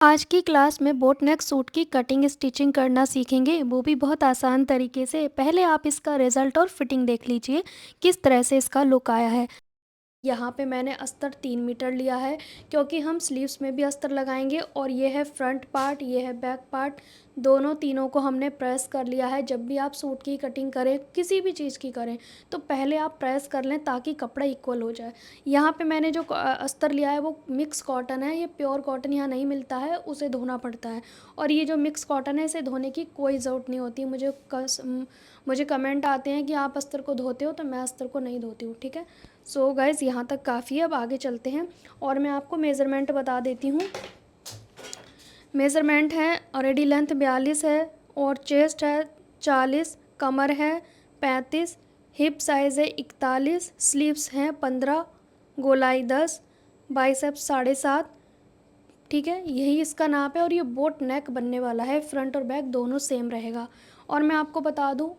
आज की क्लास में बोट नेक सूट की कटिंग स्टिचिंग करना सीखेंगे, वो भी बहुत आसान तरीके से। पहले आप इसका रिज़ल्ट और फिटिंग देख लीजिए, किस तरह से इसका लुक आया है। यहाँ पे मैंने अस्तर 3 मीटर लिया है, क्योंकि हम स्लीव्स में भी अस्तर लगाएंगे। और ये है फ्रंट पार्ट, ये है बैक पार्ट, दोनों तीनों को हमने प्रेस कर लिया है। जब भी आप सूट की कटिंग करें, किसी भी चीज़ की करें, तो पहले आप प्रेस कर लें ताकि कपड़ा इक्वल हो जाए। यहाँ पे मैंने जो अस्तर लिया है वो मिक्स कॉटन है। ये प्योर कॉटन यहाँ नहीं मिलता है, उसे धोना पड़ता है। और ये जो मिक्स कॉटन है, इसे धोने की कोई ज़रूरत नहीं होती। मुझे कमेंट आते हैं कि आप अस्तर को धोते हो, तो मैं अस्तर को नहीं धोती हूँ, ठीक है। सो गाइज़, यहाँ तक काफ़ी है। अब आगे चलते हैं और मैं आपको मेज़रमेंट बता देती हूँ। मेज़रमेंट है, ऑलरेडी लेंथ 42 है और चेस्ट है 40, कमर है 35, हिप साइज़ है 41, स्लीव्स हैं 15, गोलाई 10, बाइसेप्स 7.5, ठीक है। यही इसका नाप है और ये बोट नेक बनने वाला है। फ्रंट और बैक दोनों सेम रहेगा। और मैं आपको बता दूं,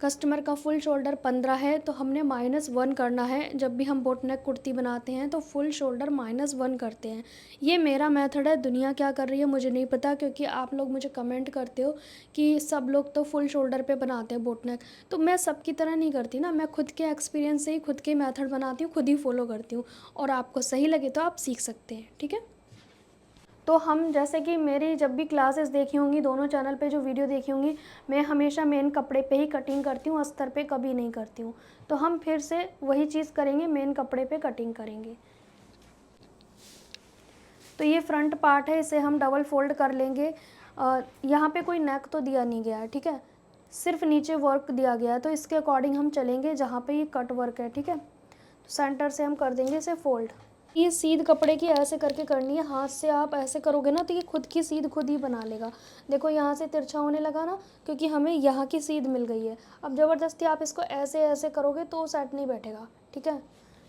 कस्टमर का फुल शोल्डर 15 है, तो हमने -1 करना है। जब भी हम बोट नेक कुर्ती बनाते हैं तो फुल शोल्डर -1 करते हैं। ये मेरा मेथड है, दुनिया क्या कर रही है मुझे नहीं पता, क्योंकि आप लोग मुझे कमेंट करते हो कि सब लोग तो फुल शोल्डर पे बनाते हैं बोट नेक। तो मैं सबकी तरह नहीं करती ना, मैं खुद के एक्सपीरियंस से ही खुद के मेथड बनाती हूँ, खुद ही फॉलो करती हूँ। और आपको सही लगे तो आप सीख सकते हैं, ठीक है। तो हम, जैसे कि मेरी जब भी क्लासेस देखी होंगी, दोनों चैनल पे जो वीडियो देखी होंगी, मैं हमेशा मेन कपड़े पे ही कटिंग करती हूँ, अस्तर पे कभी नहीं करती हूँ। तो हम फिर से वही चीज़ करेंगे, मेन कपड़े पे कटिंग करेंगे। तो ये फ्रंट पार्ट है, इसे हम डबल फोल्ड कर लेंगे। यहाँ पे कोई नेक तो दिया नहीं गया है, ठीक है, सिर्फ नीचे वर्क दिया गया है। तो इसके अकॉर्डिंग हम चलेंगे जहाँ पे ये कट वर्क है, ठीक है। तो सेंटर से हम कर देंगे इसे फोल्ड। ये सीध कपड़े की ऐसे करके करनी है, हाथ से आप ऐसे करोगे ना तो ये खुद की सीध खुद ही बना लेगा। देखो यहाँ से तिरछा होने लगा ना, क्योंकि हमें यहाँ की सीध मिल गई है। अब ज़बरदस्ती आप इसको ऐसे ऐसे करोगे तो सेट नहीं बैठेगा, ठीक है।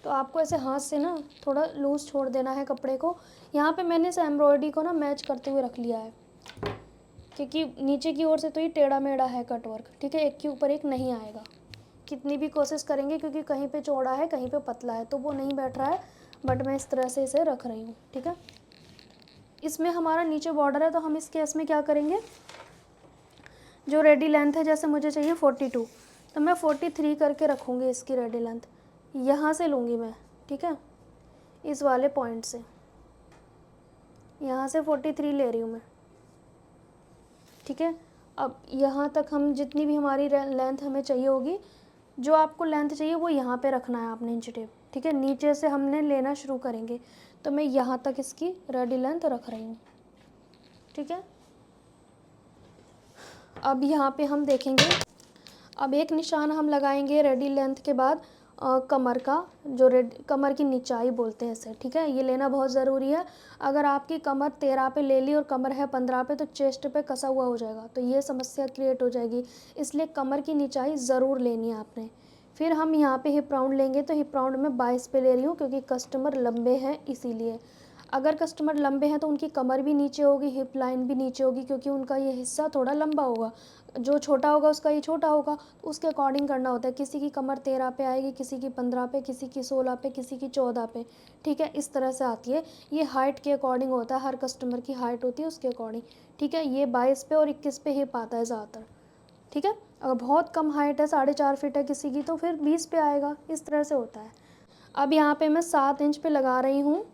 तो आपको ऐसे हाथ से ना थोड़ा लूज़ छोड़ देना है कपड़े को। यहाँ पे मैंने इस एम्ब्रॉयडरी को ना मैच करते हुए रख लिया है, क्योंकि नीचे की ओर से तो ये टेढ़ा मेढ़ा है कट वर्क, ठीक है, एक के ऊपर एक नहीं आएगा। कितनी भी कोशिश करेंगे, क्योंकि कहीं पे चौड़ा है कहीं पे पतला है, तो वो नहीं बैठ रहा है। बट मैं इस तरह से इसे रख रही हूँ, ठीक है। इसमें हमारा नीचे बॉर्डर है, तो हम इस केस में क्या करेंगे, जो रेडी लेंथ है, जैसे मुझे चाहिए 42, तो मैं 43 करके रखूँगी इसकी रेडी लेंथ। यहाँ से लूँगी मैं, ठीक है, इस वाले पॉइंट से, यहाँ से 43 ले रही हूँ मैं, ठीक है। अब यहाँ तक हम जितनी भी हमारी लेंथ हमें चाहिए होगी, जो आपको लेंथ चाहिए वो यहाँ पे रखना है आपने इंच टेप, ठीक है। नीचे से हमने लेना शुरू करेंगे, तो मैं यहाँ तक इसकी रेडी लेंथ रख रही हूँ, ठीक है। अब यहाँ पे हम देखेंगे, अब एक निशान हम लगाएंगे रेडी लेंथ के बाद कमर का, जो कमर की निचाई बोलते हैं इसे, ठीक है। ये लेना बहुत ज़रूरी है। अगर आपकी कमर 13 पे ले ली और कमर है 15 पे, तो चेस्ट पे कसा हुआ हो जाएगा, तो ये समस्या क्रिएट हो जाएगी। इसलिए कमर की निचाई ज़रूर लेनी है आपने। फिर हम यहाँ पे हिप राउंड लेंगे, तो हिप राउंड में 22 पे ले रही हूँ, क्योंकि कस्टमर लंबे हैं इसीलिए। अगर कस्टमर लंबे हैं तो उनकी कमर भी नीचे होगी, हिप लाइन भी नीचे होगी, क्योंकि उनका ये हिस्सा थोड़ा लंबा होगा। जो छोटा होगा उसका ये छोटा होगा, तो उसके अकॉर्डिंग करना होता है। किसी की कमर 13 पे आएगी, किसी की 15 पे, किसी की 16 पे, किसी की 14 पे, ठीक है, इस तरह से आती है। ये हाइट के अकॉर्डिंग होता है, हर कस्टमर की हाइट होती है उसके अकॉर्डिंग, ठीक है। ये 22 पे और 21 पे हिप आता है ज़्यादातर, ठीक है। अगर बहुत कम हाइट है, 4.5 फीट है किसी की, तो फिर 20 पे आएगा, इस तरह से होता है। अब यहाँ पे मैं 7 इंच पे लगा रही हूँ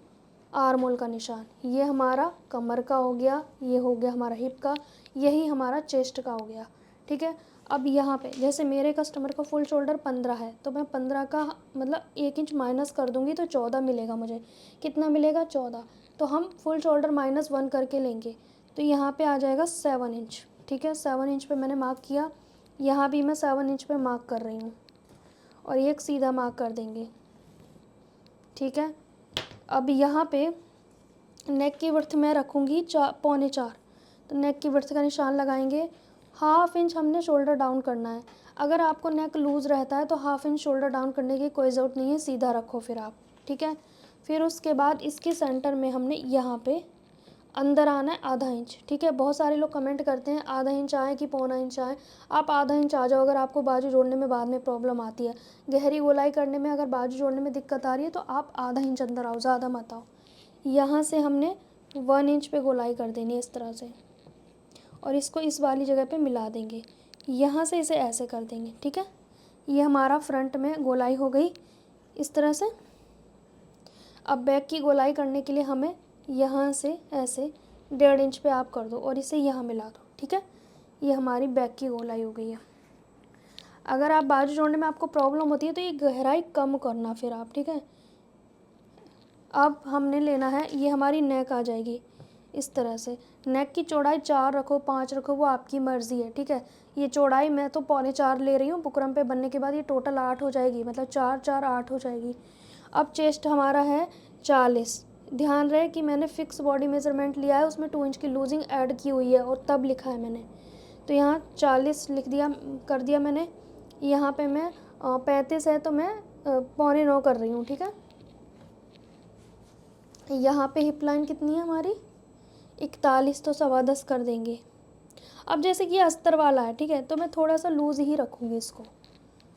आर्म होल का निशान। ये हमारा कमर का हो गया, ये हो गया हमारा हिप का, यही हमारा चेस्ट का हो गया, ठीक है। अब यहाँ पे जैसे मेरे कस्टमर का फुल शोल्डर 15 है, तो मैं 15 का मतलब 1 इंच माइनस कर दूँगी, तो 14 मिलेगा मुझे। कितना मिलेगा? 14। तो हम फुल शोल्डर -1 करके लेंगे, तो यहाँ पे आ जाएगा 7 इंच, ठीक है। 7 इंच पे मैंने मार्क किया, यहाँ भी मैं 7 इंच पे मार्क कर रही हूँ, और एक सीधा मार्क कर देंगे, ठीक है। अब यहाँ पे नेक की विड्थ मैं रखूँगी 4.25, तो नेक की विड्थ का निशान लगाएंगे। हाफ इंच हमने शोल्डर डाउन करना है। अगर आपको नेक लूज़ रहता है तो हाफ इंच शोल्डर डाउन करने की कोई ज़रूरत नहीं है, सीधा रखो फिर आप, ठीक है। फिर उसके बाद इसके सेंटर में हमने यहाँ पे अंदर आना है आधा इंच, ठीक है। बहुत सारे लोग कमेंट करते हैं आधा इंच आए कि पौना इंच आए। आप आधा इंच आ जाओ, अगर आपको बाजू जोड़ने में बाद में प्रॉब्लम आती है, गहरी गोलाई करने में अगर बाजू जोड़ने में दिक्कत आ रही है, तो आप आधा इंच अंदर आओ, ज़्यादा मत आओ। यहाँ से हमने 1 इंच पे गोलाई कर देनी है इस तरह से, और इसको इस वाली जगह पे मिला देंगे। यहाँ से इसे ऐसे कर देंगे, ठीक है। ये हमारा फ्रंट में गोलाई हो गई इस तरह से। अब बैक की गोलाई करने के लिए हमें यहाँ से ऐसे 1.5 इंच पे आप कर दो और इसे यहाँ मिला दो, ठीक है। ये हमारी बैक की गोलाई हो गई है। अगर आप बाजू जोड़ने में आपको प्रॉब्लम होती है तो ये गहराई कम करना फिर आप, ठीक है। अब हमने लेना है, ये हमारी नेक आ जाएगी इस तरह से। नेक की चौड़ाई 4 रखो 5 रखो, वो आपकी मर्ज़ी है, ठीक है। ये चौड़ाई मैं तो 4.25 ले रही हूँ। बुकरम पे बनने के बाद ये टोटल 8 हो जाएगी, मतलब 4 4 8 हो जाएगी। अब चेस्ट हमारा है 40। ध्यान रहे कि मैंने फ़िक्स बॉडी मेज़रमेंट लिया है, उसमें 2 इंच की लूजिंग ऐड की हुई है और तब लिखा है मैंने। तो यहाँ 40 लिख दिया, कर दिया मैंने। यहाँ पे मैं 35 है तो मैं 8.25 कर रही हूँ, ठीक है। यहाँ पे हिप लाइन कितनी है हमारी 41, तो 10.25 कर देंगे। अब जैसे कि अस्तर वाला है, ठीक है, तो मैं थोड़ा सा लूज़ ही रखूँगी इसको।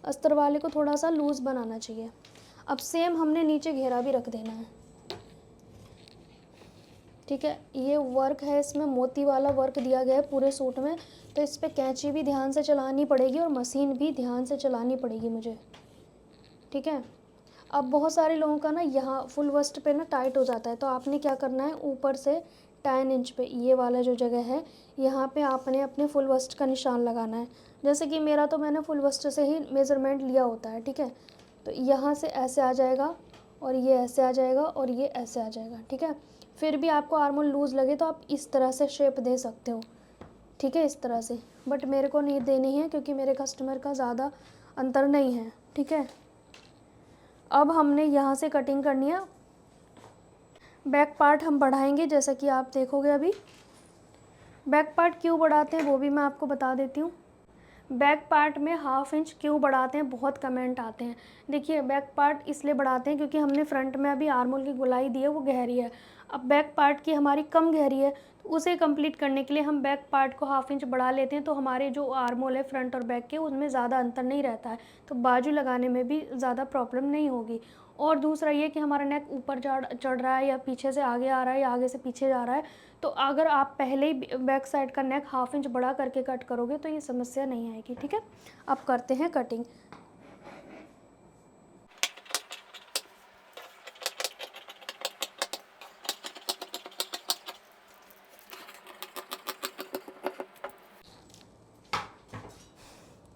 अस्तर वाले को थोड़ा सा लूज़ बनाना चाहिए। अब सेम हमने नीचे घेरा भी रख देना है, ठीक है। ये वर्क है, इसमें मोती वाला वर्क दिया गया है पूरे सूट में, तो इस पर कैंची भी ध्यान से चलानी पड़ेगी और मशीन भी ध्यान से चलानी पड़ेगी मुझे, ठीक है। अब बहुत सारे लोगों का ना यहाँ फुल वस्ट पे ना टाइट हो जाता है, तो आपने क्या करना है, ऊपर से 10 इंच पे ये वाला जो जगह है यहाँ पे आपने अपने फुल वस्ट का निशान लगाना है। जैसे कि मेरा तो मैंने फुल वस्ट से ही मेज़रमेंट लिया होता है, ठीक है। तो यहाँ से ऐसे आ जाएगा और ये ऐसे आ जाएगा और ये ऐसे आ जाएगा, ठीक है। फिर भी आपको आर्मोल लूज़ लगे तो आप इस तरह से शेप दे सकते हो, ठीक है, इस तरह से। बट मेरे को नहीं देनी है क्योंकि मेरे कस्टमर का ज़्यादा अंतर नहीं है, ठीक है। अब हमने यहाँ से कटिंग करनी है। बैक पार्ट हम बढ़ाएंगे, जैसा कि आप देखोगे अभी। बैक पार्ट क्यों बढ़ाते हैं वो भी मैं आपको बता देती हूँ। बैक पार्ट में 1/2 इंच क्यों बढ़ाते हैं, बहुत कमेंट आते हैं। देखिए, बैक पार्ट इसलिए बढ़ाते हैं क्योंकि हमने फ्रंट में अभी आर्मोल की गोलाई दी है, वो गहरी है। अब बैक पार्ट की हमारी कम गहरी है, तो उसे कंप्लीट करने के लिए हम बैक पार्ट को 1/2 इंच बढ़ा लेते हैं, तो हमारे जो आर्मोल है फ्रंट और बैक के, उनमें ज़्यादा अंतर नहीं रहता है, तो बाजू लगाने में भी ज़्यादा प्रॉब्लम नहीं होगी। और दूसरा ये कि हमारा नेक ऊपर चढ़ रहा है या पीछे से आगे आ रहा है या आगे से पीछे जा रहा है, तो अगर आप पहले ही बैक साइड का नेक 1/2 इंच बड़ा करके कट करोगे तो ये समस्या नहीं आएगी, ठीक है। अब करते हैं कटिंग।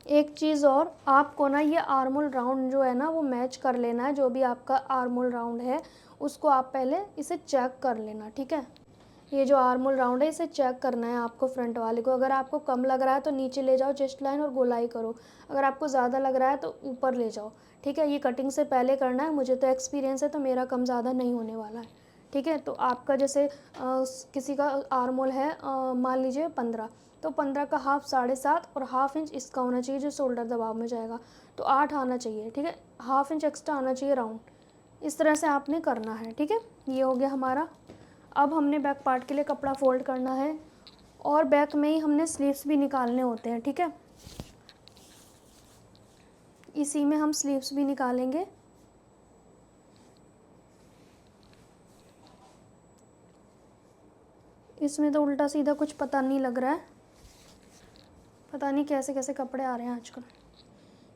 एक चीज़ और, आपको ना ये आर्मोल राउंड जो है ना वो मैच कर लेना है। जो भी आपका आर्मोल राउंड है उसको आप पहले इसे चेक कर लेना, ठीक है। ये जो आर्मोल राउंड है इसे चेक करना है आपको फ्रंट वाले को। अगर आपको कम लग रहा है तो नीचे ले जाओ चेस्ट लाइन और गोलाई करो, अगर आपको ज़्यादा लग रहा है तो ऊपर ले जाओ, ठीक है। ये कटिंग से पहले करना है, मुझे तो एक्सपीरियंस है तो मेरा कम ज़्यादा नहीं होने वाला है, ठीक है। तो आपका जैसे किसी का आर्मोल है मान लीजिए 15, तो 15 का हाफ 7.5 और 1/2 इंच इसका होना चाहिए जो शोल्डर दबाव में जाएगा, तो 8 आना चाहिए, ठीक है। 1/2 इंच एक्स्ट्रा आना चाहिए राउंड, इस तरह से आपने करना है, ठीक है। ये हो गया हमारा। अब हमने बैक पार्ट के लिए कपड़ा फोल्ड करना है और बैक में ही हमने स्लीव्स भी निकालने होते हैं, ठीक है। इसी में हम स्लीव्स भी निकालेंगे। इसमें तो उल्टा सीधा कुछ पता नहीं लग रहा है, पता नहीं कैसे कैसे कपड़े आ रहे हैं आजकल।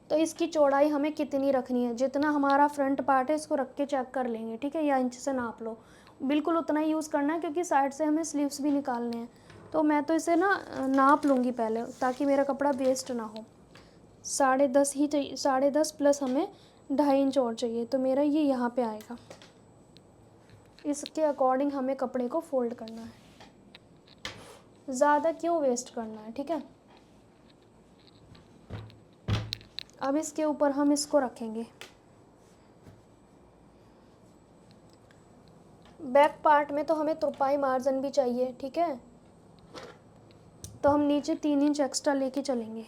तो इसकी चौड़ाई हमें कितनी रखनी है, जितना हमारा फ्रंट पार्ट है इसको रख के चेक कर लेंगे, ठीक है, या इंच से नाप लो। बिल्कुल उतना ही यूज़ करना है क्योंकि साइड से हमें स्लीव्स भी निकालने हैं। तो मैं तो इसे ना नाप लूँगी पहले ताकि मेरा कपड़ा वेस्ट ना हो। 10.5 ही चाहिए, 10.5 प्लस हमें 2.5 इंच और चाहिए, तो मेरा ये यहाँ पे आएगा। इसके अकॉर्डिंग हमें कपड़े को फोल्ड करना है, ज़्यादा क्यों वेस्ट करना है, ठीक है। अब इसके ऊपर हम इसको रखेंगे। बैक पार्ट में तो हमें तुरपाई मार्जिन भी चाहिए, ठीक है। तो हम नीचे 3 इंच एक्स्ट्रा लेके चलेंगे।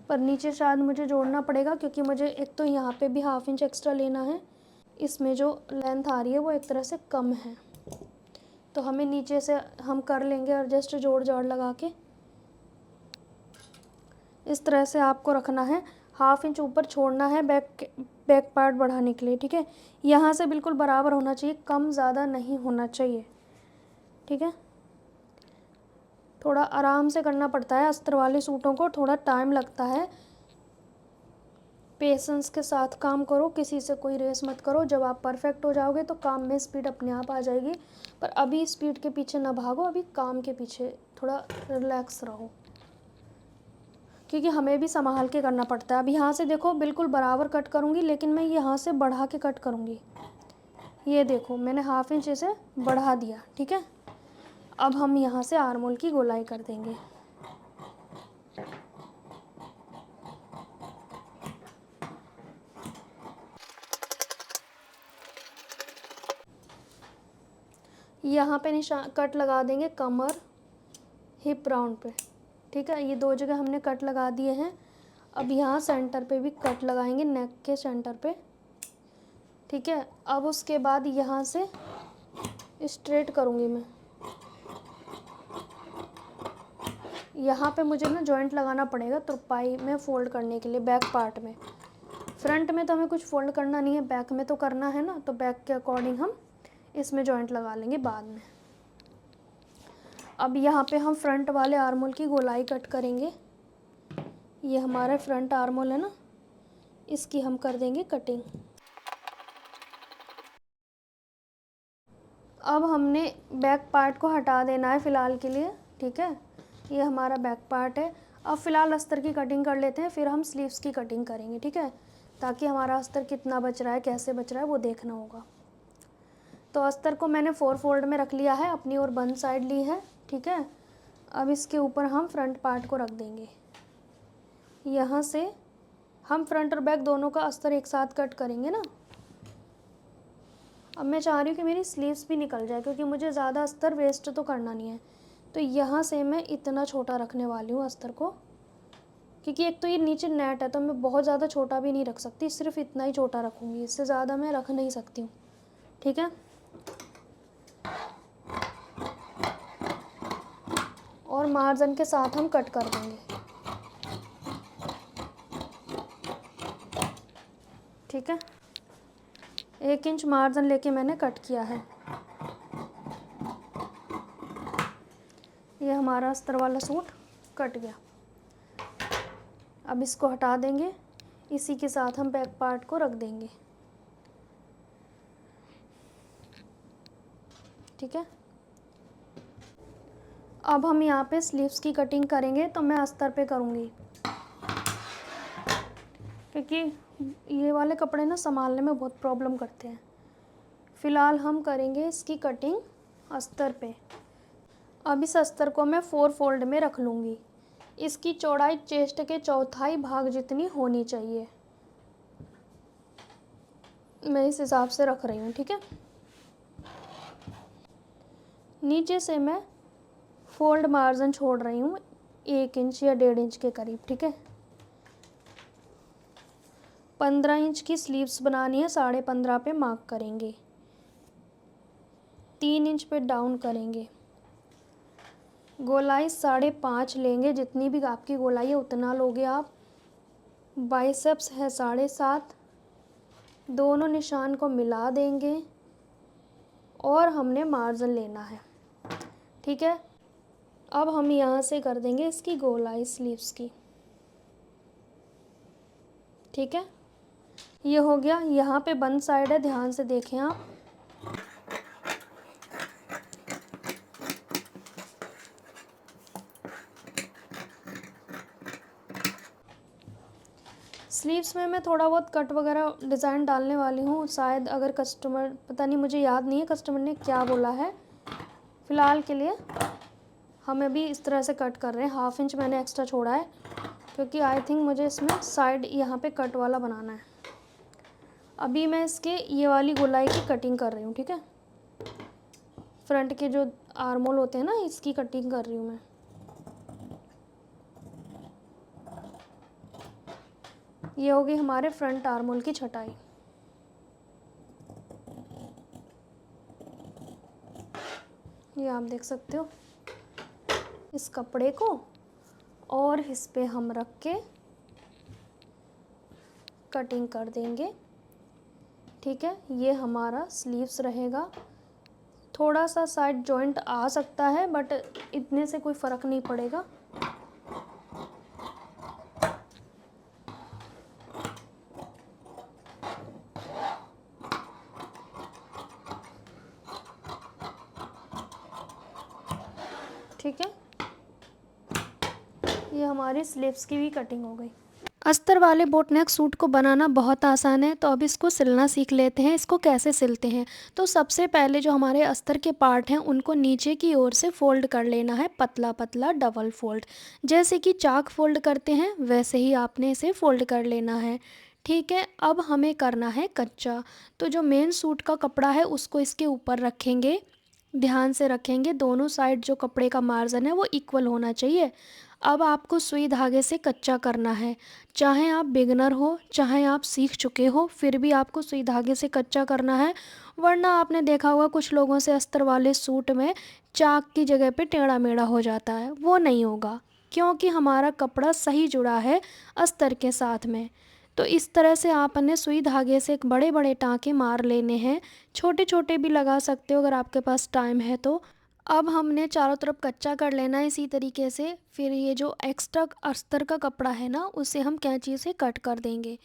पर नीचे शायद मुझे जोड़ना पड़ेगा क्योंकि मुझे एक तो यहाँ पे भी 1/2 इंच एक्स्ट्रा लेना है। इसमें जो लेंथ आ रही है वो एक तरह से कम है, तो हमें नीचे से हम कर लेंगे एडजस्ट जोड़ जाड़ लगा के। इस तरह से आपको रखना है। हाफ इंच ऊपर छोड़ना है बैक पार्ट बढ़ाने के लिए, ठीक है। यहाँ से बिल्कुल बराबर होना चाहिए, कम ज़्यादा नहीं होना चाहिए, ठीक है। थोड़ा आराम से करना पड़ता है, अस्तर वाले सूटों को थोड़ा टाइम लगता है। पेशेंस के साथ काम करो, किसी से कोई रेस मत करो। जब आप परफेक्ट हो जाओगे तो काम में स्पीड अपने आप आ जाएगी। पर अभी स्पीड के पीछे ना भागो, अभी काम के पीछे थोड़ा रिलैक्स रहो, क्योंकि हमें भी संभाल के करना पड़ता है। अब यहाँ से देखो बिल्कुल बराबर कट करूँगी, लेकिन मैं यहाँ से बढ़ा के कट करूँगी। ये देखो मैंने हाफ इंच इसे बढ़ा दिया, ठीक है। अब हम यहाँ से आर्मोल की गोलाई कर देंगे। यहाँ पे निशान कट लगा देंगे कमर हिप राउंड पे, ठीक है। ये 2 जगह हमने कट लगा दिए हैं। अब यहाँ सेंटर पे भी कट लगाएंगे, नेक के सेंटर पे, ठीक है। अब उसके बाद यहाँ से स्ट्रेट करूँगी मैं। यहाँ पे मुझे ना जॉइंट लगाना पड़ेगा तुरपाई में फ़ोल्ड करने के लिए, बैक पार्ट में। फ्रंट में तो हमें कुछ फ़ोल्ड करना नहीं है, बैक में तो करना है ना, तो बैक के अकॉर्डिंग हम इसमें जॉइंट लगा लेंगे बाद में। अब यहाँ पे हम फ्रंट वाले आर्मोल की गोलाई कट करेंगे। ये हमारा फ्रंट आर्मोल है ना, इसकी हम कर देंगे कटिंग। अब हमने बैक पार्ट को हटा देना है फ़िलहाल के लिए, ठीक है। ये हमारा बैक पार्ट है। अब फ़िलहाल अस्तर की कटिंग कर लेते हैं, फिर हम स्लीव्स की कटिंग करेंगे, ठीक है। ताकि हमारा अस्तर कितना बच रहा है, कैसे बच रहा है, वो देखना होगा। तो अस्तर को मैंने 4 फोल्ड में रख लिया है, अपनी ओर बंद साइड ली है, ठीक है। अब इसके ऊपर हम फ्रंट पार्ट को रख देंगे। यहाँ से हम फ्रंट और बैक दोनों का अस्तर एक साथ कट करेंगे ना। अब मैं चाह रही हूँ कि मेरी स्लीव्स भी निकल जाए, क्योंकि मुझे ज़्यादा अस्तर वेस्ट तो करना नहीं है। तो यहाँ से मैं इतना छोटा रखने वाली हूँ अस्तर को, क्योंकि एक तो ये नीचे नेट है, तो मैं बहुत ज़्यादा छोटा भी नहीं रख सकती, सिर्फ इतना ही छोटा रखूँगी, इससे ज़्यादा मैं रख नहीं सकती हूँ, ठीक है। और मार्जिन के साथ हम कट कर देंगे, ठीक है। 1 इंच मार्जिन लेके मैंने कट किया है। ये हमारा अस्तर वाला सूट कट गया। अब इसको हटा देंगे, इसी के साथ हम बैक पार्ट को रख देंगे, ठीक है। अब हम यहाँ पे स्लीव्स की कटिंग करेंगे, तो मैं अस्तर पे करूँगी, क्योंकि ये वाले कपड़े ना संभालने में बहुत प्रॉब्लम करते हैं। फ़िलहाल हम करेंगे इसकी कटिंग अस्तर पे। अब इस अस्तर को मैं 4 फोल्ड में रख लूँगी। इसकी चौड़ाई चेस्ट के चौथाई भाग जितनी होनी चाहिए, मैं इस हिसाब से रख रही हूँ, ठीक है। नीचे से मैं फोल्ड मार्जिन छोड़ रही हूँ 1 इंच या 1.5 इंच के करीब, ठीक है। 15 इंच की स्लीव्स बनानी है, 15.5 पे मार्क करेंगे, 3 इंच पे डाउन करेंगे। गोलाई 5.5 लेंगे, जितनी भी आपकी गोलाई है उतना लोगे आप। बाइसेप्स है 7.5, दोनों निशान को मिला देंगे और हमने मार्जिन लेना है, ठीक है। अब हम यहाँ से कर देंगे इसकी गोलाई स्लीव्स की, ठीक है। ये हो गया। यहाँ पे बंद साइड है, ध्यान से देखें आप। स्लीव्स में मैं थोड़ा बहुत कट वगैरह डिज़ाइन डालने वाली हूँ, शायद अगर कस्टमर, पता नहीं, मुझे याद नहीं है कस्टमर ने क्या बोला है। फ़िलहाल के लिए हम अभी इस तरह से कट कर रहे हैं। 1/2 इंच मैंने एक्स्ट्रा छोड़ा है, क्योंकि आई थिंक मुझे इसमें साइड यहाँ पे कट वाला बनाना है। अभी मैं इसके ये वाली गोलाई की कटिंग कर रही हूँ, ठीक है। फ्रंट के जो आर्मोल होते हैं ना, इसकी कटिंग कर रही हूँ मैं। ये होगी हमारे फ्रंट आर्मोल की छटाई। ये आप देख सकते हो। इस कपड़े को और इस पे हम रख के कटिंग कर देंगे। ठीक है, ये हमारा स्लीव्स रहेगा। थोड़ा सा साइड जॉइंट आ सकता है बट इतने से कोई फ़र्क नहीं पड़ेगा। ठीक है, ये हमारी स्लीव्स की भी कटिंग हो गई। अस्तर वाले बोट नेक सूट को बनाना बहुत आसान है, तो अब इसको सिलना सीख लेते हैं। इसको कैसे सिलते हैं, तो सबसे पहले जो हमारे अस्तर के पार्ट हैं उनको नीचे की ओर से फोल्ड कर लेना है, पतला पतला डबल फोल्ड। जैसे कि चाक फोल्ड करते हैं वैसे ही आपने इसे फोल्ड कर लेना है। ठीक है, अब हमें करना है कच्चा। तो जो मेन सूट का कपड़ा है उसको इसके ऊपर रखेंगे, ध्यान से रखेंगे। दोनों साइड जो कपड़े का मार्जिन है वो इक्वल होना चाहिए। अब आपको सुई धागे से कच्चा करना है। चाहे आप बिगनर हो, चाहे आप सीख चुके हो, फिर भी आपको सुई धागे से कच्चा करना है। वरना आपने देखा होगा कुछ लोगों से अस्तर वाले सूट में चाक की जगह पे टेढ़ा मेढ़ा हो जाता है, वो नहीं होगा क्योंकि हमारा कपड़ा सही जुड़ा है अस्तर के साथ में। तो इस तरह से आपने सुई धागे से एक बड़े बड़े टाँके मार लेने हैं। छोटे छोटे भी लगा सकते हो अगर आपके पास टाइम है तो। अब हमने चारों तरफ कच्चा कर लेना है इसी तरीके से। फिर ये जो एक्स्ट्रा अस्तर का कपड़ा है ना, उसे हम कैंची से कट कर देंगे।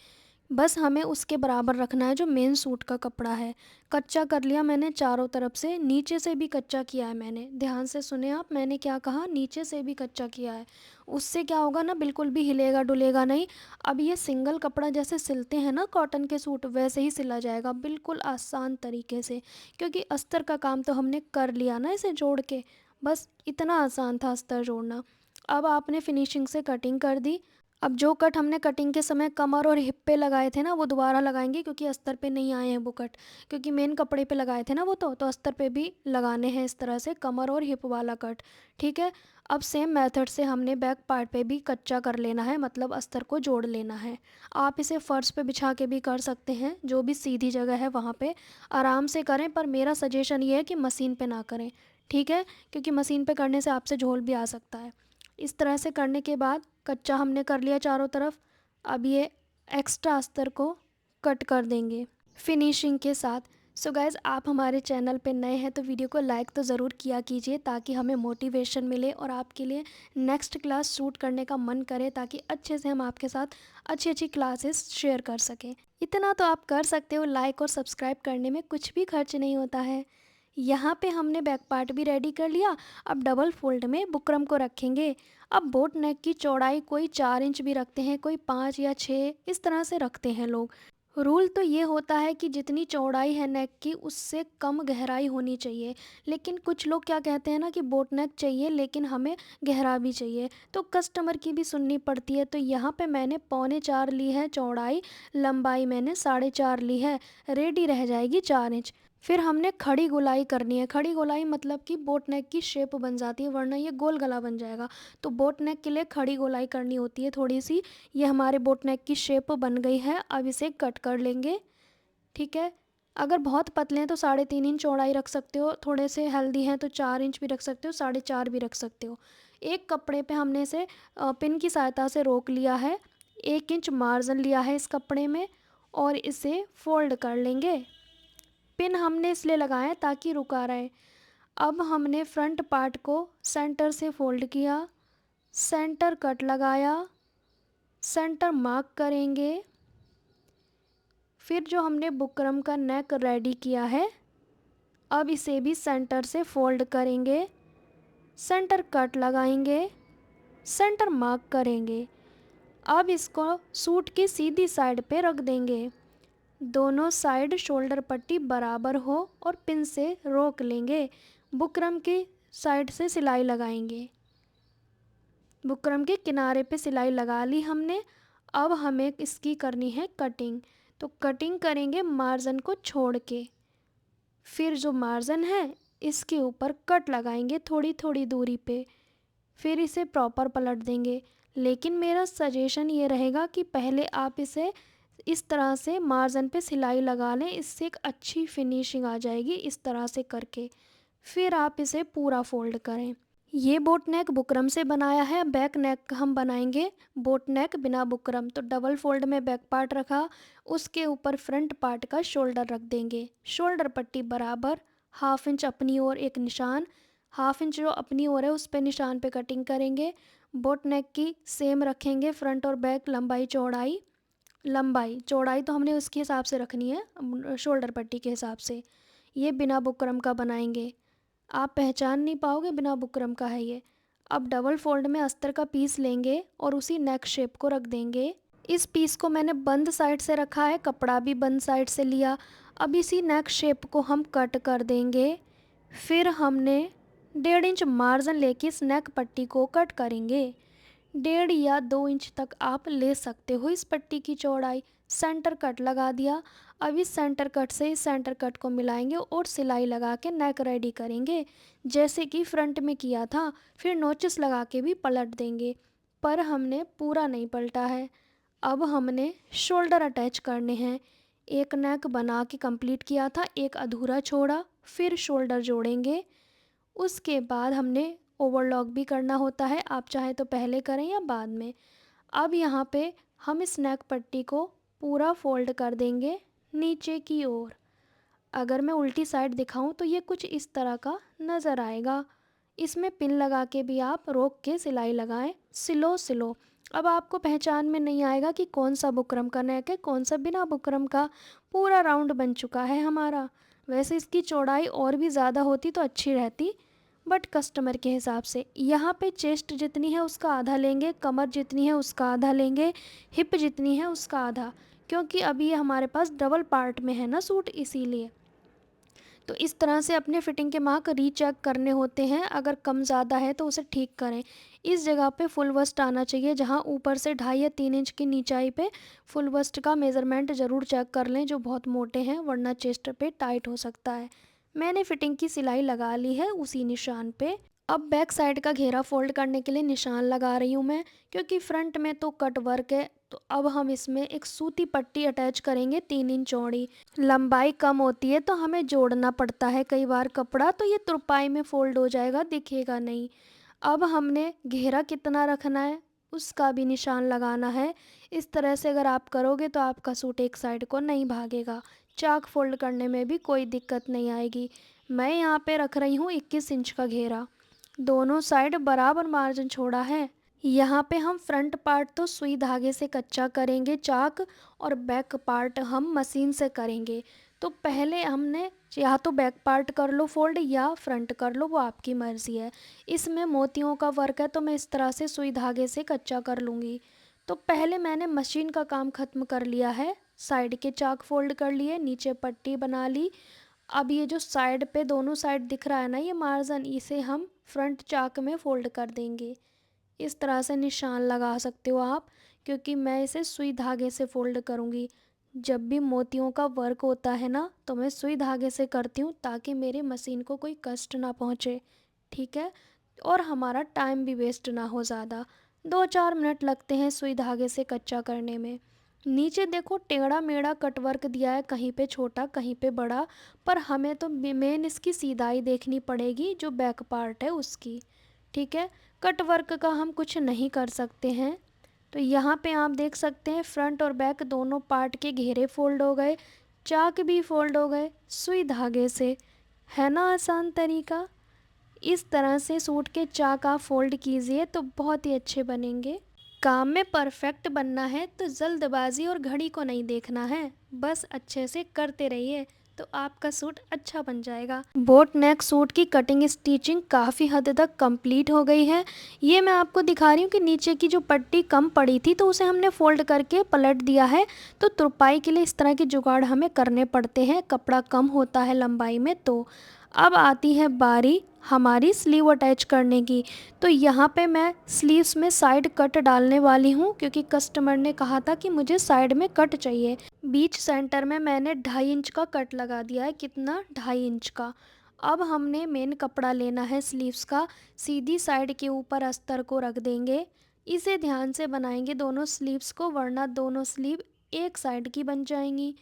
बस हमें उसके बराबर रखना है जो मेन सूट का कपड़ा है। कच्चा कर लिया मैंने चारों तरफ से, नीचे से भी कच्चा किया है मैंने। ध्यान से सुने आप, मैंने क्या कहा, नीचे से भी कच्चा किया है। उससे क्या होगा ना, बिल्कुल भी हिलेगा डुलेगा नहीं। अब ये सिंगल कपड़ा जैसे सिलते हैं ना कॉटन के सूट, वैसे ही सिला जाएगा बिल्कुल आसान तरीके से। क्योंकि अस्तर का काम तो हमने कर लिया ना इसे जोड़ के, बस इतना आसान था अस्तर जोड़ना। अब आपने फिनिशिंग से कटिंग कर दी। अब जो कट हमने कटिंग के समय कमर और हिप पे लगाए थे ना, वो दोबारा लगाएंगे क्योंकि अस्तर पे नहीं आए हैं वो कट। क्योंकि मेन कपड़े पे लगाए थे ना वो, तो अस्तर पे भी लगाने हैं इस तरह से कमर और हिप वाला कट। ठीक है, अब सेम मेथड से हमने बैक पार्ट पे भी कच्चा कर लेना है, मतलब अस्तर को जोड़ लेना है। आप इसे फ़र्श पे बिछा के भी कर सकते हैं, जो भी सीधी जगह है वहाँ पे आराम से करें, पर मेरा सजेशन ये है कि मशीन पे ना करें। ठीक है, क्योंकि मशीन पे करने से आपसे झोल भी आ सकता है। इस तरह से करने के बाद कच्चा हमने कर लिया चारों तरफ। अब ये एक्स्ट्रा अस्तर को कट कर देंगे फिनिशिंग के साथ। सो गाइज़, आप हमारे चैनल पे नए हैं तो वीडियो को लाइक तो ज़रूर किया कीजिए, ताकि हमें मोटिवेशन मिले और आपके लिए नेक्स्ट क्लास शूट करने का मन करे, ताकि अच्छे से हम आपके साथ अच्छी अच्छी क्लासेस शेयर कर सकें। इतना तो आप कर सकते हो, लाइक और सब्सक्राइब करने में कुछ भी खर्च नहीं होता है। यहाँ पे हमने बैक पार्ट भी रेडी कर लिया। अब डबल फोल्ड में बुकरम को रखेंगे। अब बोट नेक की चौड़ाई कोई 4 इंच भी रखते हैं, कोई 5 या 6, इस तरह से रखते हैं लोग। रूल तो ये होता है कि जितनी चौड़ाई है नेक की उससे कम गहराई होनी चाहिए। लेकिन कुछ लोग क्या कहते हैं ना कि बोट नेक चाहिए लेकिन हमें गहरा भी चाहिए, तो कस्टमर की भी सुननी पड़ती है। तो यहाँ पे मैंने 3.25 ली है चौड़ाई, लंबाई मैंने 4.5 ली है, रेडी रह जाएगी 4 इंच। फिर हमने खड़ी गोलाई करनी है। खड़ी गोलाई मतलब कि बोट नेक की शेप बन जाती है, वरना ये गोल गला बन जाएगा। तो बोट नेक के लिए खड़ी गोलाई करनी होती है थोड़ी सी। ये हमारे बोट नेक की शेप बन गई है, अब इसे कट कर लेंगे। ठीक है, अगर बहुत पतले हैं तो 3.5 इंच चौड़ाई रख सकते हो, थोड़े से हेल्दी हैं तो 4 इंच भी रख सकते हो, 4.5 भी रख सकते हो। एक कपड़े पे हमने इसे पिन की सहायता से रोक लिया है। 1 इंच मार्जिन लिया है इस कपड़े में और इसे फोल्ड कर लेंगे। पिन हमने इसलिए लगाए ताकि रुका रहे। अब हमने फ्रंट पार्ट को सेंटर से फोल्ड किया, सेंटर कट लगाया, सेंटर मार्क करेंगे। फिर जो हमने बुकरम का नेक रेडी किया है, अब इसे भी सेंटर से फोल्ड करेंगे, सेंटर कट लगाएंगे, सेंटर मार्क करेंगे। अब इसको सूट की सीधी साइड पे रख देंगे। दोनों साइड शोल्डर पट्टी बराबर हो और पिन से रोक लेंगे। बुकरम की साइड से सिलाई लगाएंगे। बुकरम के किनारे पे सिलाई लगा ली हमने। अब हमें इसकी करनी है कटिंग। तो कटिंग करेंगे मार्जिन को छोड़ के। फिर जो मार्जिन है इसके ऊपर कट लगाएंगे थोड़ी थोड़ी दूरी पे। फिर इसे प्रॉपर पलट देंगे। लेकिन मेरा सजेशन ये रहेगा कि पहले आप इसे इस तरह से मार्जिन पे सिलाई लगा लें, इससे एक अच्छी फिनिशिंग आ जाएगी इस तरह से करके। फिर आप इसे पूरा फोल्ड करें। ये बोट नेक बुकरम से बनाया है, बैक नेक हम बनाएंगे बोट नेक बिना बुकरम। तो डबल फोल्ड में बैक पार्ट रखा, उसके ऊपर फ्रंट पार्ट का शोल्डर रख देंगे। शोल्डर पट्टी बराबर, 1/2 इंच अपनी ओर एक निशान, 1/2 इंच जो अपनी ओर है उस पे निशान पे कटिंग करेंगे। बोट नेक की सेम रखेंगे, फ्रंट और बैक लंबाई चौड़ाई। लंबाई चौड़ाई तो हमने उसके हिसाब से रखनी है, शोल्डर पट्टी के हिसाब से। ये बिना बुकरम का बनाएंगे, आप पहचान नहीं पाओगे बिना बुकरम का है ये। अब डबल फोल्ड में अस्तर का पीस लेंगे और उसी नेक शेप को रख देंगे। इस पीस को मैंने बंद साइड से रखा है, कपड़ा भी बंद साइड से लिया। अब इसी नेक शेप को हम कट कर देंगे। फिर हमने 1.5 इंच मार्जिन लेके इस नेक पट्टी को कट करेंगे। 1.5 या 2 इंच तक आप ले सकते हो इस पट्टी की चौड़ाई। सेंटर कट लगा दिया। अब इस सेंटर कट से इस सेंटर कट को मिलाएंगे और सिलाई लगा के नेक रेडी करेंगे, जैसे कि फ्रंट में किया था। फिर नोचेस लगा के भी पलट देंगे, पर हमने पूरा नहीं पलटा है। अब हमने शोल्डर अटैच करने हैं। एक नेक बना के कंप्लीट किया था, एक अधूरा छोड़ा, फिर शोल्डर जोड़ेंगे। उसके बाद हमने ओवरलॉक भी करना होता है, आप चाहे तो पहले करें या बाद में। अब यहाँ पे हम इस नेक पट्टी को पूरा फोल्ड कर देंगे नीचे की ओर। अगर मैं उल्टी साइड दिखाऊं तो ये कुछ इस तरह का नज़र आएगा। इसमें पिन लगा के भी आप रोक के सिलाई लगाएं, स्लो स्लो। अब आपको पहचान में नहीं आएगा कि कौन सा बुकरम का नेक है, कौन सा बिना बुकरम का। पूरा राउंड बन चुका है हमारा। वैसे इसकी चौड़ाई और भी ज़्यादा होती तो अच्छी रहती, बट कस्टमर के हिसाब से। यहाँ पे चेस्ट जितनी है उसका आधा लेंगे, कमर जितनी है उसका आधा लेंगे, हिप जितनी है उसका आधा, क्योंकि अभी ये हमारे पास डबल पार्ट में है ना सूट, इसीलिए। तो इस तरह से अपने फिटिंग के मार्क रीचेक करने होते हैं। अगर कम ज़्यादा है तो उसे ठीक करें। इस जगह पे फुल बस्ट आना चाहिए, जहाँ ऊपर से 2.5 या 3 इंच की नीचाई पे फुल बस्ट का मेज़रमेंट ज़रूर चेक कर लें, जो बहुत मोटे हैं, वरना चेस्ट पे टाइट हो सकता है। मैंने फिटिंग की सिलाई लगा ली है उसी निशान पे। अब बैक साइड का घेरा फोल्ड करने के लिए निशान लगा रही हूँ मैं, क्योंकि फ्रंट में तो कट वर्क है। तो अब हम इसमें एक सूती पट्टी अटैच करेंगे 3 इंच चौड़ी। लंबाई कम होती है तो हमें जोड़ना पड़ता है कई बार कपड़ा, तो ये तुरपाई में फोल्ड हो जाएगा, दिखेगा नहीं। अब हमने घेरा कितना रखना है उसका भी निशान लगाना है। इस तरह से अगर आप करोगे तो आपका सूट एक साइड को नहीं भागेगा, चाक फोल्ड करने में भी कोई दिक्कत नहीं आएगी। मैं यहाँ पे रख रही हूँ 21 इंच का घेरा। दोनों साइड बराबर मार्जिन छोड़ा है। यहाँ पे हम फ्रंट पार्ट तो सुई धागे से कच्चा करेंगे चाक, और बैक पार्ट हम मशीन से करेंगे। तो पहले हमने या तो बैक पार्ट कर लो फोल्ड या फ्रंट कर लो, वो आपकी मर्ज़ी है। इसमें मोतियों का वर्क है तो मैं इस तरह से सुई धागे से कच्चा कर लूँगी। तो पहले मैंने मशीन का काम ख़त्म कर लिया है, साइड के चाक फोल्ड कर लिए, नीचे पट्टी बना ली। अब ये जो साइड पे दोनों साइड दिख रहा है ना ये मार्जिन, इसे हम फ्रंट चाक में फोल्ड कर देंगे। इस तरह से निशान लगा सकते हो आप, क्योंकि मैं इसे सुई धागे से फोल्ड करूँगी। जब भी मोतियों का वर्क होता है ना तो मैं सुई धागे से करती हूँ, ताकि मेरे मशीन को कोई कष्ट ना पहुँचे, ठीक है। और हमारा टाइम भी वेस्ट ना हो ज़्यादा। 2-4 मिनट लगते हैं सुई धागे से कच्चा करने में। नीचे देखो टेढ़ा मेढ़ा कटवर्क दिया है, कहीं पे छोटा कहीं पे बड़ा, पर हमें तो मेन इसकी सीधाई देखनी पड़ेगी, जो बैक पार्ट है उसकी, ठीक है। कट वर्क का हम कुछ नहीं कर सकते हैं। तो यहाँ पे आप देख सकते हैं फ्रंट और बैक दोनों पार्ट के घेरे फोल्ड हो गए, चाक भी फोल्ड हो गए सुई धागे से। है ना आसान तरीका। इस तरह से सूट के चाक आप फोल्ड कीजिए तो बहुत ही अच्छे बनेंगे। काम में परफेक्ट बनना है तो जल्दबाजी और घड़ी को नहीं देखना है, बस अच्छे से करते रहिए तो आपका सूट अच्छा बन जाएगा। बोट नेक सूट की कटिंग स्टिचिंग काफ़ी हद तक कंप्लीट हो गई है। ये मैं आपको दिखा रही हूँ कि नीचे की जो पट्टी कम पड़ी थी तो उसे हमने फोल्ड करके पलट दिया है। तो तुरपाई के लिए इस तरह के जुगाड़ हमें करने पड़ते हैं, कपड़ा कम होता है लंबाई में। तो अब आती है बारी हमारी स्लीव अटैच करने की। तो यहाँ पे मैं स्लीव्स में साइड कट डालने वाली हूँ, क्योंकि कस्टमर ने कहा था कि मुझे साइड में कट चाहिए। बीच सेंटर में मैंने 2.5 इंच का कट लगा दिया है। कितना? 2.5 इंच का। अब हमने मेन कपड़ा लेना है स्लीव्स का, सीधी साइड के ऊपर अस्तर को रख देंगे। इसे ध्यान से बनाएंगे दोनों स्लीव्स को, वरना दोनों स्लीव एक साइड की बन जाएंगी।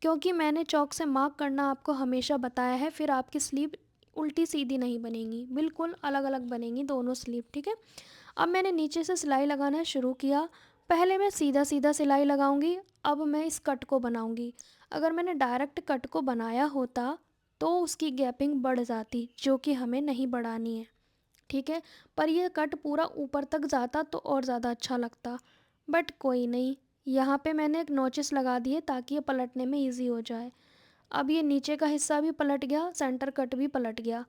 क्योंकि मैंने चौक से मार्क करना आपको हमेशा बताया है, फिर आपकी स्लीव उल्टी सीधी नहीं बनेंगी, बिल्कुल अलग अलग बनेंगी दोनों स्लीव, ठीक है। अब मैंने नीचे से सिलाई लगाना शुरू किया। पहले मैं सीधा सीधा सिलाई लगाऊंगी, अब मैं इस कट को बनाऊंगी। अगर मैंने डायरेक्ट कट को बनाया होता तो उसकी गैपिंग बढ़ जाती, जो कि हमें नहीं बढ़ानी है, ठीक है। पर यह कट पूरा ऊपर तक जाता तो और ज़्यादा अच्छा लगता, बट कोई नहीं। यहाँ पे मैंने एक नोचिस लगा दिए ताकि ये पलटने में इजी हो जाए। अब ये नीचे का हिस्सा भी पलट गया, सेंटर कट भी पलट गया।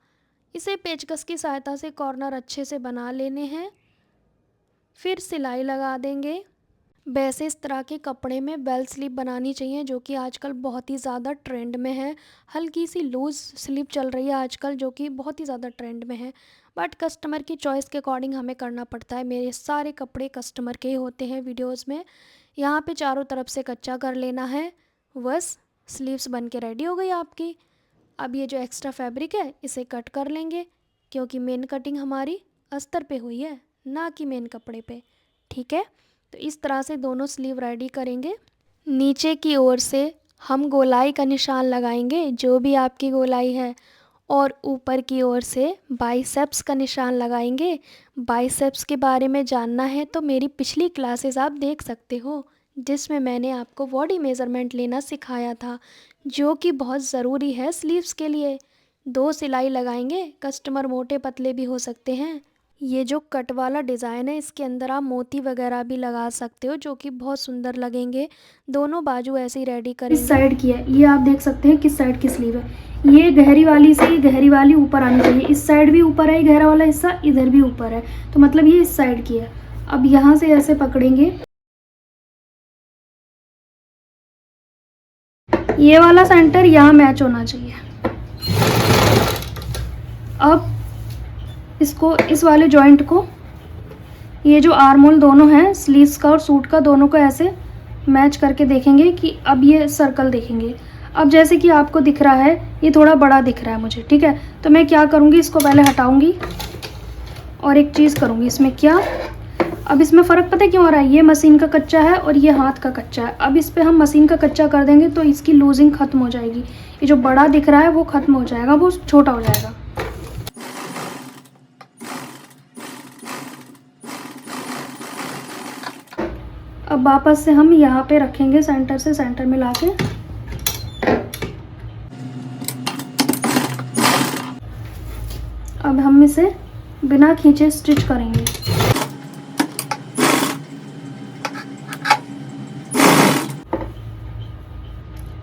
इसे पेचकस की सहायता से कॉर्नर अच्छे से बना लेने हैं, फिर सिलाई लगा देंगे। वैसे इस तरह के कपड़े में बेल स्लीव बनानी चाहिए, जो कि आजकल बहुत ही ज़्यादा ट्रेंड में है। हल्की सी लूज़ स्लीव चल रही है आजकल, जो कि बहुत ही ज़्यादा ट्रेंड में है। बट कस्टमर की चॉइस के अकॉर्डिंग हमें करना पड़ता है। मेरे सारे कपड़े कस्टमर के ही होते हैं वीडियोस में। यहाँ पे चारों तरफ से कच्चा कर लेना है, बस स्लीव्स बन के रेडी हो गई आपकी। अब ये जो एक्स्ट्रा फैब्रिक है इसे कट कर लेंगे, क्योंकि मेन कटिंग हमारी अस्तर पे हुई है, ना कि मेन कपड़े पे, ठीक है। तो इस तरह से दोनों स्लीव रेडी करेंगे। नीचे की ओर से हम गोलाई का निशान लगाएंगे, जो भी आपकी गोलाई है, और ऊपर की ओर से बाइसेप्स का निशान लगाएंगे। बाइसेप्स के बारे में जानना है तो मेरी पिछली क्लासेस आप देख सकते हो, जिसमें मैंने आपको बॉडी मेज़रमेंट लेना सिखाया था, जो कि बहुत ज़रूरी है स्लीव्स के लिए। 2 सिलाई लगाएंगे, कस्टमर मोटे पतले भी हो सकते हैं। ये जो कट वाला डिज़ाइन है इसके अंदर आप मोती वगैरह भी लगा सकते हो, जो कि बहुत सुंदर लगेंगे। दोनों बाजू ऐसे ही रेडी करेंगे। इस साइड की है, ये आप देख सकते हैं किस साइड की स्लीव है। ये गहरी वाली से ये गहरी वाली ऊपर आनी चाहिए, इस साइड भी ऊपर है, गहरा वाला हिस्सा इधर भी ऊपर है, तो मतलब ये इस साइड की है। अब यहाँ से ऐसे पकड़ेंगे, ये वाला सेंटर यहाँ मैच होना चाहिए। अब इसको, इस वाले जॉइंट को, ये जो आर्म होल दोनों हैं स्लीव्स का और सूट का, दोनों को ऐसे मैच करके देखेंगे कि अब ये सर्कल देखेंगे। अब जैसे कि आपको दिख रहा है ये थोड़ा बड़ा दिख रहा है मुझे, ठीक है। तो मैं क्या करूँगी, इसको पहले हटाऊँगी और एक चीज़ करूँगी इसमें, क्या, अब इसमें फ़र्क पता है क्यों आ रहा है, ये मशीन का कच्चा है और ये हाथ का कच्चा है। अब इस पर हम मशीन का कच्चा कर देंगे तो इसकी लूजिंग ख़त्म हो जाएगी, ये जो बड़ा दिख रहा है वो ख़त्म हो जाएगा, वो छोटा हो जाएगा। अब वापस से हम यहाँ पे रखेंगे, सेंटर से सेंटर मिला के। अब हम इसे बिना खींचे स्टिच करेंगे।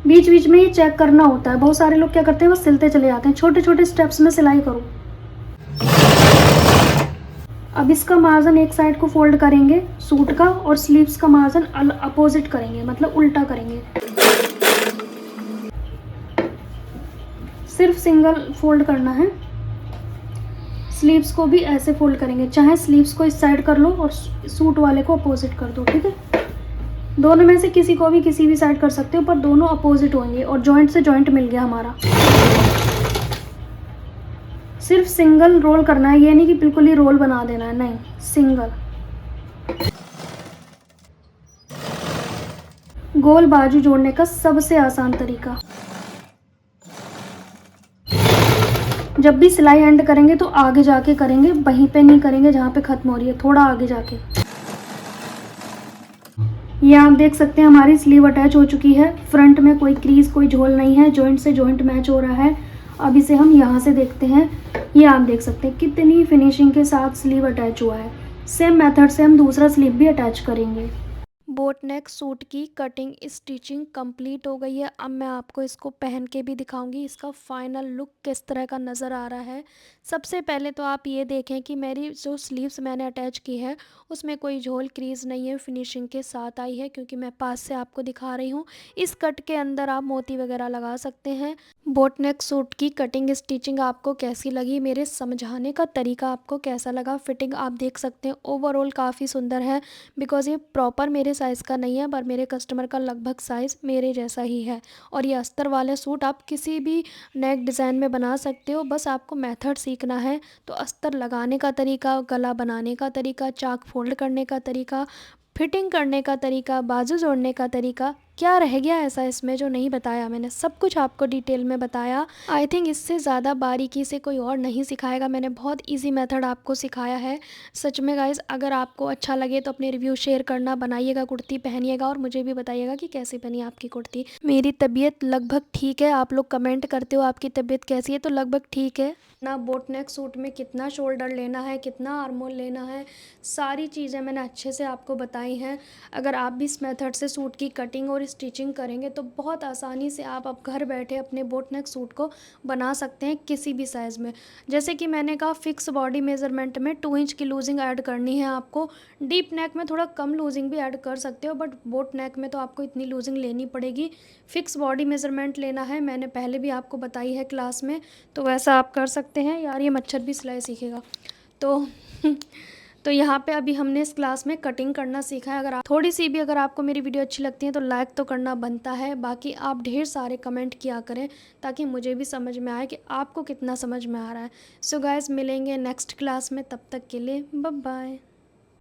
बीच बीच में ये चेक करना होता है, बहुत सारे लोग क्या करते हैं बस सिलते चले जाते हैं। छोटे छोटे स्टेप्स में सिलाई करो। अब इसका मार्जिन एक साइड को फोल्ड करेंगे सूट का, और स्लीव्स का मार्जिन अपोजिट करेंगे, मतलब उल्टा करेंगे। सिर्फ सिंगल फोल्ड करना है। स्लीव्स को भी ऐसे फोल्ड करेंगे, चाहे स्लीव्स को इस साइड कर लो और सूट वाले को अपोजिट कर दो, ठीक है। दोनों में से किसी को भी किसी भी साइड कर सकते हो, पर दोनों अपोजिट होंगे और जॉइंट से जॉइंट मिल गया हमारा। सिर्फ सिंगल रोल करना है, ये नहीं कि बिल्कुल ही रोल बना देना है, नहीं, सिंगल। गोल बाजू जोड़ने का सबसे आसान तरीका। जब भी सिलाई एंड करेंगे तो आगे जाके करेंगे, वहीं पे नहीं करेंगे जहाँ पे खत्म हो रही है, थोड़ा आगे जाके। ये आप देख सकते हैं हमारी स्लीव अटैच हो चुकी है। फ्रंट में कोई क्रीज, कोई झोल नहीं है, जॉइंट से जॉइंट मैच हो रहा है। अब इसे हम यहाँ से देखते हैं, ये आप देख सकते हैं कितनी फिनिशिंग के साथ स्लीव अटैच हुआ है। सेम मेथड से हम दूसरा स्लीव भी अटैच करेंगे। बोट नेक सूट की कटिंग स्टिचिंग कंप्लीट हो गई है। अब मैं आपको इसको पहन के भी दिखाऊंगी, इसका फाइनल लुक किस तरह का नज़र आ रहा है। सबसे पहले तो आप ये देखें कि मेरी जो स्लीव्स मैंने अटैच की है उसमें कोई झोल क्रीज नहीं है, फिनिशिंग के साथ आई है, क्योंकि मैं पास से आपको दिखा रही हूँ। इस कट के अंदर आप मोती वगैरह लगा सकते हैं। बोट नेक सूट की कटिंग स्टिचिंग आपको कैसी लगी, मेरे समझाने का तरीका आपको कैसा लगा, फिटिंग आप देख सकते हैं ओवरऑल काफ़ी सुंदर है। बिकॉज़ ये प्रॉपर मेरे साइज़ का नहीं है, पर मेरे कस्टमर का लगभग साइज़ मेरे जैसा ही है। और ये अस्तर वाले सूट आप किसी भी नेक डिज़ाइन में बना सकते हो, बस आपको मेथड सीखना है। तो अस्तर लगाने का तरीका, गला बनाने का तरीका, चाक फोल्ड करने का तरीका, फिटिंग करने का तरीका, बाजू जोड़ने का तरीका, क्या रह गया ऐसा इसमें जो नहीं बताया मैंने? सब कुछ आपको डिटेल में बताया। आई थिंक इससे ज़्यादा बारीकी से कोई और नहीं सिखाएगा। मैंने बहुत इजी मेथड आपको सिखाया है। सच में गाइस, अगर आपको अच्छा लगे तो अपने रिव्यू शेयर करना, बनाइएगा कुर्ती, पहनिएगा और मुझे भी बताइएगा कि कैसी बनी आपकी कुर्ती। मेरी तबीयत लगभग ठीक है। आप लोग कमेंट करते हो आपकी तबीयत कैसी है, तो लगभग ठीक है ना। बोट नेक सूट में कितना शोल्डर लेना है, कितना आर्मोल लेना है, सारी चीज़ें मैंने अच्छे से आपको बताई हैं। अगर आप भी इस मेथड से सूट की कटिंग और स्टिचिंग करेंगे तो बहुत आसानी से आप अब घर बैठे अपने बोट नेक सूट को बना सकते हैं किसी भी साइज़ में। जैसे कि मैंने कहा, फिक्स बॉडी मेज़रमेंट में 2 इंच की लूजिंग ऐड करनी है आपको। डीप नेक में थोड़ा कम लूजिंग भी ऐड कर सकते हो, बट बोट नेक में तो आपको इतनी लूजिंग लेनी पड़ेगी। फिक्स बॉडी मेज़रमेंट लेना है, मैंने पहले भी आपको बताई है क्लास में, तो वैसा आप कर सकते हैं। यार ये मच्छर भी सिलाई सीखेगा तो तो यहाँ पे अभी हमने इस क्लास में कटिंग करना सीखा है। अगर आप थोड़ी सी भी, अगर आपको मेरी वीडियो अच्छी लगती है तो लाइक तो करना बनता है। बाकी आप ढेर सारे कमेंट किया करें ताकि मुझे भी समझ में आए कि आपको कितना समझ में आ रहा है। सो गाइस, मिलेंगे नेक्स्ट क्लास में, तब तक के लिए बाय बाय।